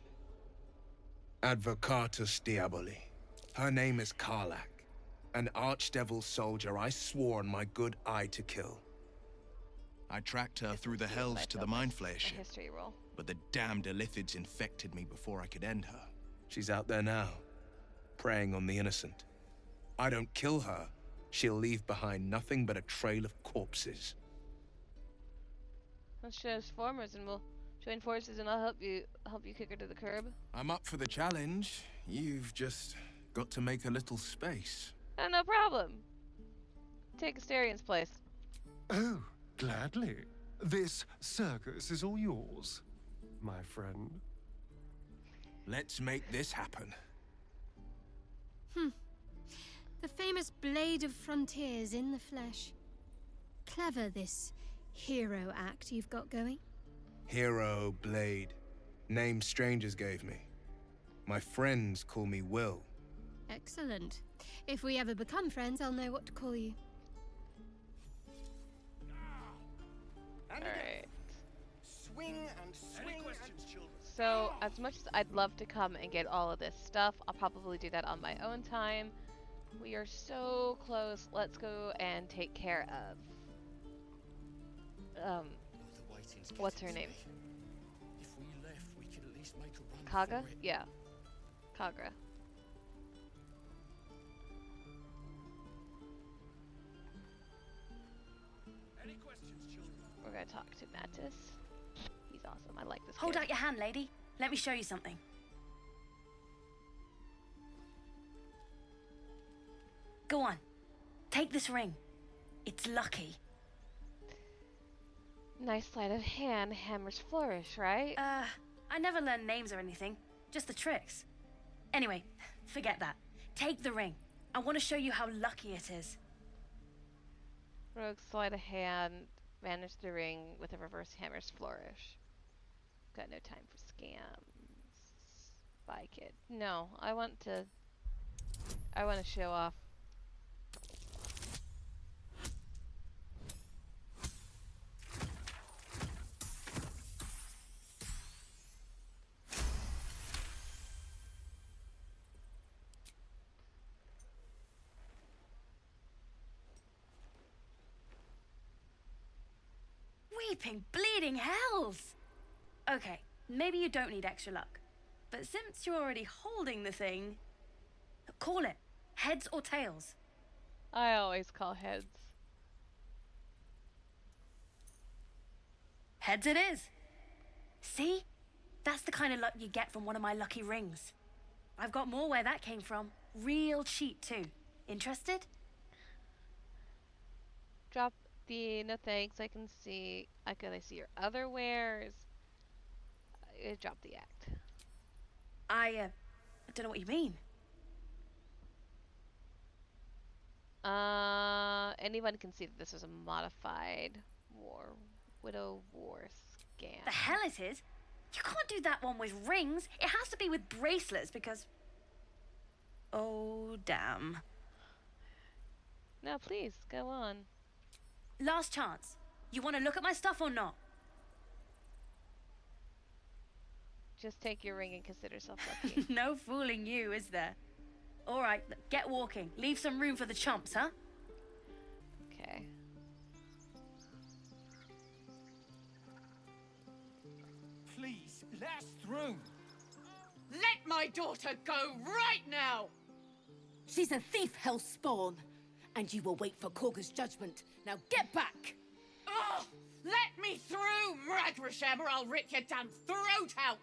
Advocatus Diaboli. Her name is Karlak, an archdevil soldier I swore on my good eye to kill. I tracked her through the hells to the Mind Flayer A ship, history roll. but the damned Illithids infected me before I could end her. She's out there now, preying on the innocent. I don't kill her, she'll leave behind nothing but a trail of corpses. Let's show us formers and we'll join forces and I'll help you kick her to the curb. I'm up for the challenge. You've just got to make a little space. No problem. Take Astarion's place. Oh, gladly. This circus is all yours, my friend. Let's make this happen. The famous Blade of Frontiers in the flesh. Clever, this hero act you've got going. Hero, Blade. Name strangers gave me. My friends call me Will. Excellent. If we ever become friends, I'll know what to call you. Alright. Swing and swing. Any questions, children? So, as much as I'd love to come and get all of this stuff, I'll probably do that on my own time. We are so close. Let's go and take care of what's her name? If we left, we could at least make a run Kaga? for it. Yeah. Kagra. Any questions, children? We're gonna talk to Mattis. He's awesome. I like this Hold kid. out your hand, lady. Let me show you something. Go on. Take this ring. It's lucky. Nice sleight of hand, hammer's flourish, right? I never learned names or anything. Just the tricks. Anyway, forget that. Take the ring. I want to show you how lucky it is. Rogue sleight of hand, manage the ring with a reverse hammer's flourish. Got no time for scams. Spy Kid. No, I want to show off. Weeping, bleeding hells! Okay, maybe you don't need extra luck. But since you're already holding the thing, call it. Heads or tails? I always call heads. Heads it is. See? That's the kind of luck you get from one of my lucky rings. I've got more where that came from. Real cheap too. Interested? Drop the no thanks. I can see your other wares. Drop the act. I don't know what you mean. Anyone can see that this is a modified Widow War scan. The hell it is? You can't do that one with rings. It has to be with bracelets because... Oh, damn. No, please, go on. Last chance. You want to look at my stuff or not? Just take your ring and consider yourself lucky. No fooling you, is there? All right, get walking. Leave some room for the chumps, huh? Okay. Please, let us through. Let my daughter go right now! She's a thief, hellspawn. And you will wait for Korga's judgment. Now get back! Oh, let me through, Mragrashem, or I'll rip your damn throat out!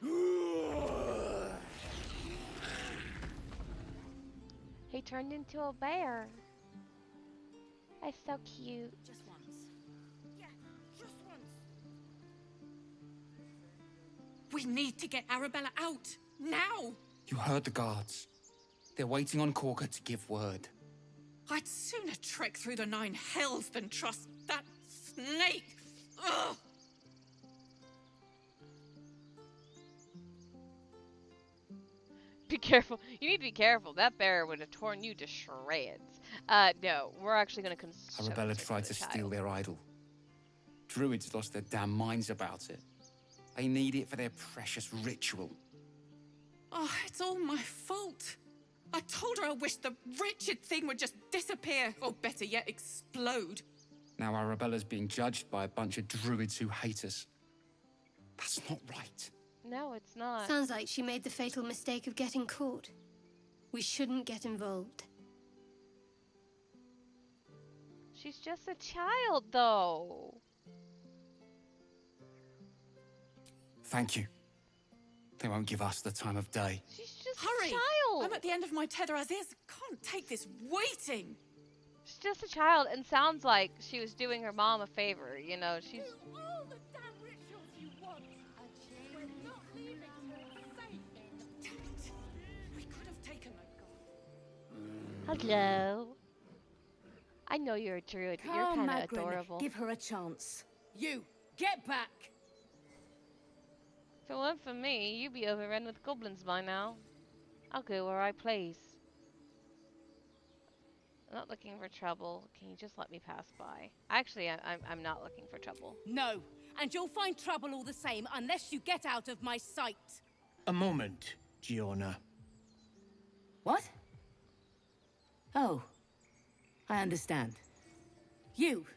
He turned into a bear. That's so cute. Just once. Yeah, just once. We need to get Arabella out, now! You heard the guards. They're waiting on Korga to give word. I'd sooner trek through the 9 hells than trust that snake! Ugh! Be careful. You need to be careful. That bear would have torn you to shreds. No, we're actually going to Arabella tried to steal their idol. Druids lost their damn minds about it. They need it for their precious ritual. Oh, it's all my fault. I told her I wished the wretched thing would just disappear, or better yet, explode. Now Arabella's being judged by a bunch of druids who hate us. That's not right. No, it's not. Sounds like she made the fatal mistake of getting caught. We shouldn't get involved. She's just a child, though. Thank you. They won't give us the time of day. She's just Hurry! a child. I'm at the end of my tether as is. Can't take this waiting. She's just a child and sounds like she was doing her mom a favor. You know, she's... Do all the damn rituals you want. We're not leaving till safe. Damn it. We could have taken that. Hello. I know you're a druid. You're Calm, kind of Magrin. adorable. Give her a chance. You, get back. If it weren't for me, you'd be overrun with goblins by now. I'll go where I please. I'm not looking for trouble. Can you just let me pass by? Actually, I'm not looking for trouble. No, and you'll find trouble all the same unless you get out of my sight. A moment, Giorna. What? Oh, I understand. You.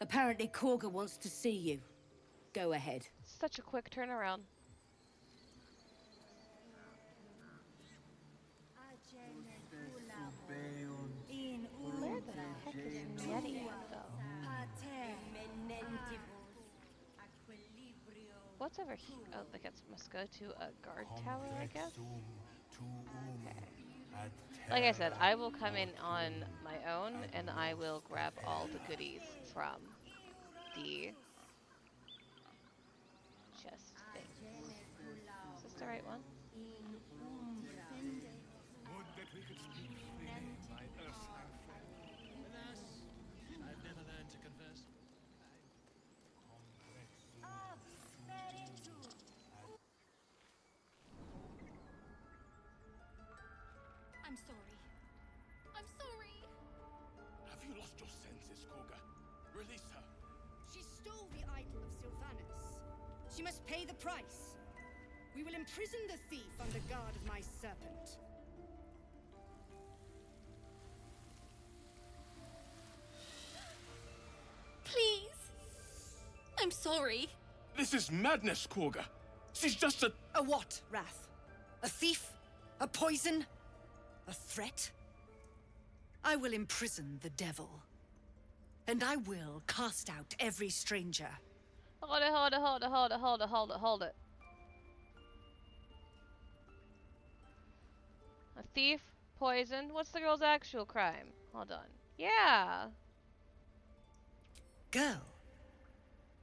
Apparently Korga wants to see you. Go ahead. Such a quick turnaround. Where the heck is Nettie though? What's over here? Oh, I guess must go to a guard tower, I guess. Okay. Like I said, I will come in on my own and I will grab all the goodies from the chest thing. Is this the right one? Would that we could speak freely, my erstwhile friend. Alas, I've never learned to converse. I'm sorry. I'm sorry. Have you lost your senses, Korga? Release her. She stole the idol of Sylvanas. She must pay the price. We will imprison the thief under guard of my serpent. Please. I'm sorry. This is madness, Korga. She's just a... A what, Wrath? A thief? A poison? A threat? I will imprison the devil. And I will cast out every stranger. Hold it, hold it, hold it, hold it, hold it, hold it, hold it. A thief, poison. What's the girl's actual crime? Hold on. Yeah. Girl?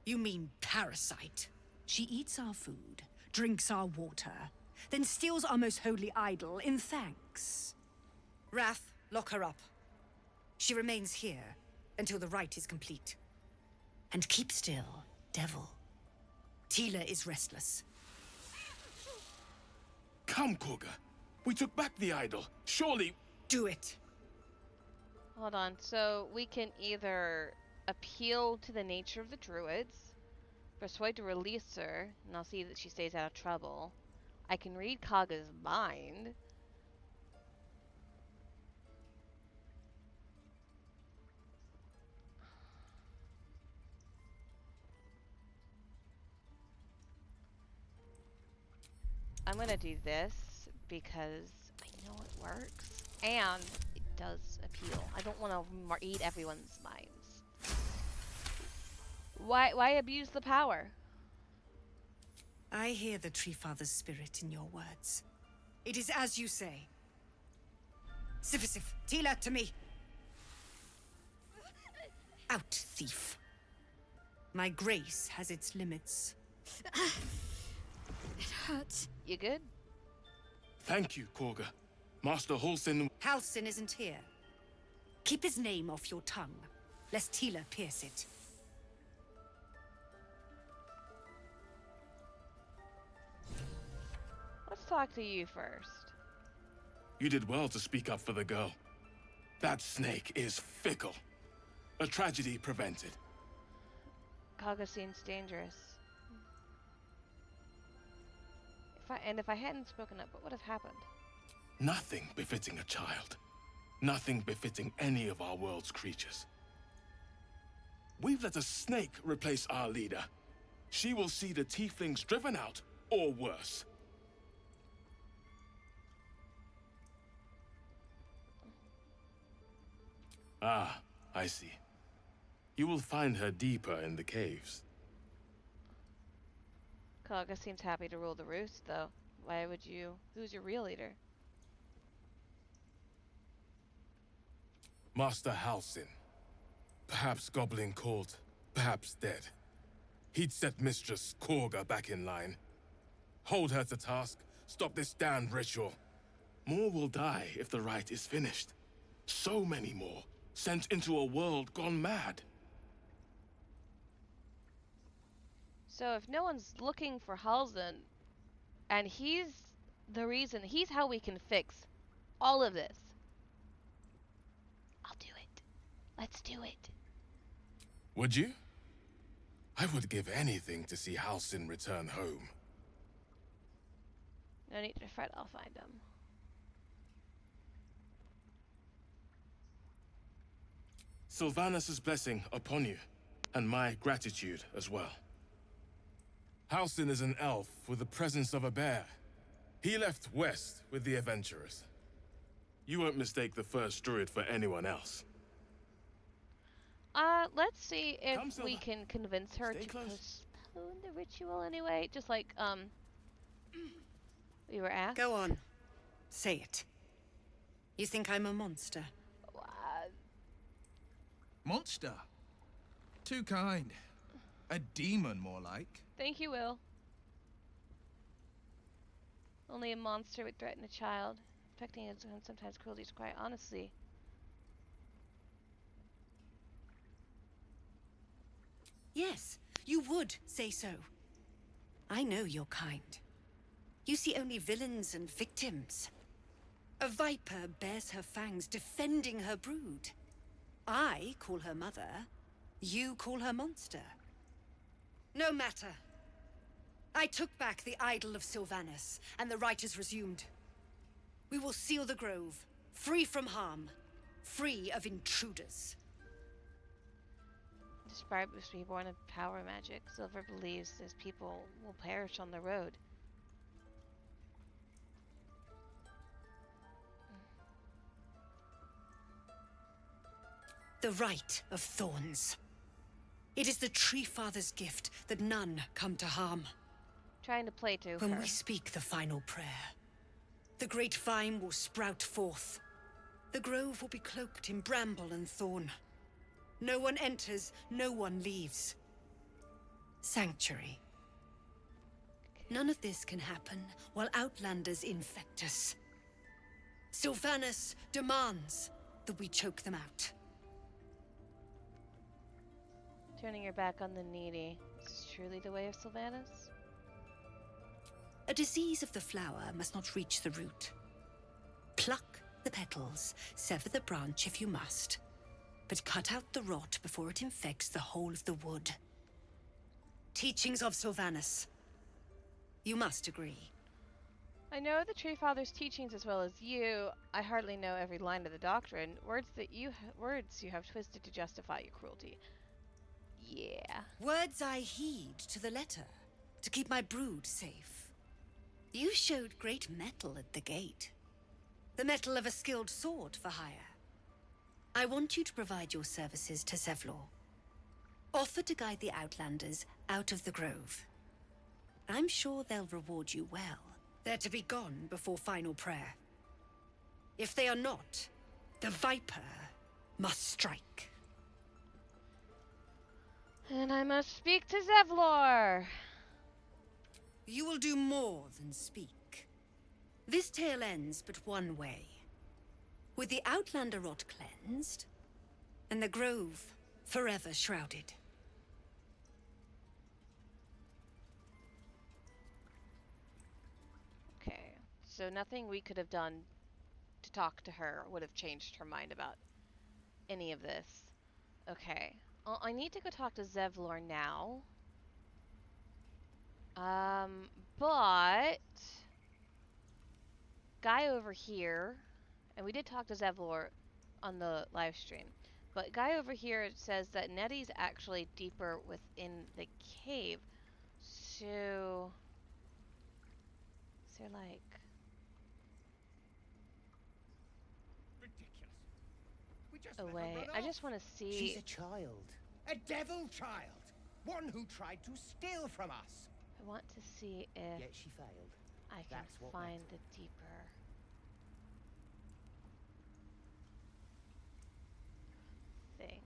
You mean parasite? She eats our food, drinks our water, then steals our most holy idol in thanks. Wrath, lock her up. She remains here until the rite is complete. And keep still, devil. Tila is restless. Come, Korga. We took back the idol. Surely... Do it. Hold on. So we can either appeal to the nature of the druids, persuade to release her, and I'll see that she stays out of trouble. I can read Kaga's mind. I'm gonna do this because I know it works and it does appeal. I don't want to read everyone's minds. Why abuse the power? I hear the Tree Father's spirit in your words. It is as you say. Sifisif, Tila, to me. Out, thief. My grace has its limits. It hurts. You good? Thank you, Korga. Master Halsin... Halsin isn't here. Keep his name off your tongue, lest Tila pierce it. Let's talk to you first. You did well to speak up for the girl. That snake is fickle. A tragedy prevented. Kaga seems dangerous. If I hadn't spoken up, what would have happened? Nothing befitting a child. Nothing befitting any of our world's creatures. We've let a snake replace our leader. She will see the tieflings driven out, or worse. Ah, I see. You will find her deeper in the caves. Kaga seems happy to rule the roost, though. Why would you? Who's your real leader? Master Halsin. Perhaps goblin called, perhaps dead. He'd set Mistress Korga back in line. Hold her to task, stop this damned ritual. More will die if the rite is finished. So many more, sent into a world gone mad. So if no one's looking for Halsin, and he's the reason, he's how we can fix all of this. I'll do it. Let's do it. Would you? I would give anything to see Halsin return home. No need to fret, I'll find him. Sylvanas' blessing upon you, and my gratitude as well. Halsin is an elf with the presence of a bear. He left west with the adventurers. You won't mistake the first druid for anyone else. Let's see if Come, we Silva. can convince her Stay to close. postpone the ritual anyway. Just like, we were asked. Go on. Say it. You think I'm a monster? Monster? Too kind. A demon, more like. Thank you, Will. Only a monster would threaten a child. Affecting its own sometimes cruelty is quite honestly. Yes, you would say so. I know your kind. You see only villains and victims. A viper bares her fangs defending her brood. I call her mother, you call her monster. No matter. I took back the idol of Sylvanus, and the rite is resumed. We will seal the grove, free from harm, free of intruders. Despite being born of power magic, Silver believes his people will perish on the road. The Rite of Thorns. It is the Tree Father's gift that none come to harm. Trying to play to When her. we speak the final prayer, the great vine will sprout forth. The grove will be cloaked in bramble and thorn. No one enters, no one leaves. Sanctuary. None of this can happen while Outlanders infect us. Sylvanus demands that we choke them out. Turning your back on the needy. Is this truly the way of Sylvanus? A disease of the flower must not reach the root. Pluck the petals, sever the branch if you must, but cut out the rot before it infects the whole of the wood. Teachings of Sylvanus. You must agree. I know the Tree Father's teachings as well as you. I hardly know every line of the doctrine. Words you have twisted to justify your cruelty. Yeah. Words I heed to the letter, to keep my brood safe. You showed great mettle at the gate. The mettle of a skilled sword for hire. I want you to provide your services to Zevlor. Offer to guide the Outlanders out of the grove. I'm sure they'll reward you well. They're to be gone before final prayer. If they are not, the Viper must strike. And I must speak to Zevlor. You will do more than speak. This tale ends but one way. With the Outlander rot cleansed, and the grove forever shrouded. Okay, so nothing we could have done to talk to her would have changed her mind about any of this. Okay, I need to go talk to Zevlor now. But guy over here, and we did talk to Zevlor on the live stream, but guy over here says that Nettie's actually deeper within the cave. So is there like a way? I just want to see. She's a child. A devil child. One who tried to steal from us. I want to see if Yet she failed. I can That's what find matters. the deeper thing.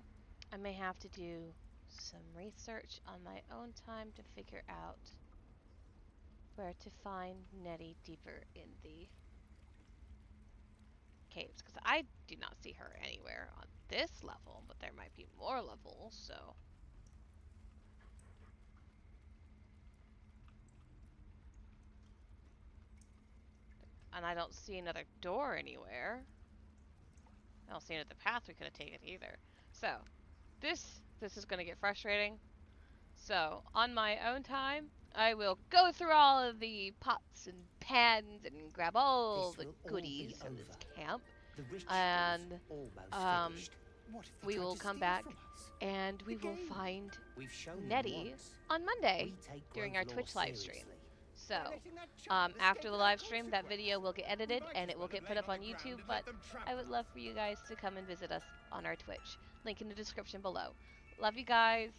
I may have to do some research on my own time to figure out where to find Nettie deeper in the caves, because I do not see her anywhere on this level, but there might be more levels, so. And I don't see another door anywhere. I don't see another path we could have taken either. So, this is going to get frustrating. So, on my own time, I will go through all of the pots and pans and grab all the goodies from this camp. And we will come back and we will find Nettie on Monday during our Twitch live stream. So, after the live stream, that video will get edited and it will get put up on YouTube, but I would love for you guys to come and visit us on our Twitch. Link in the description below. Love you guys.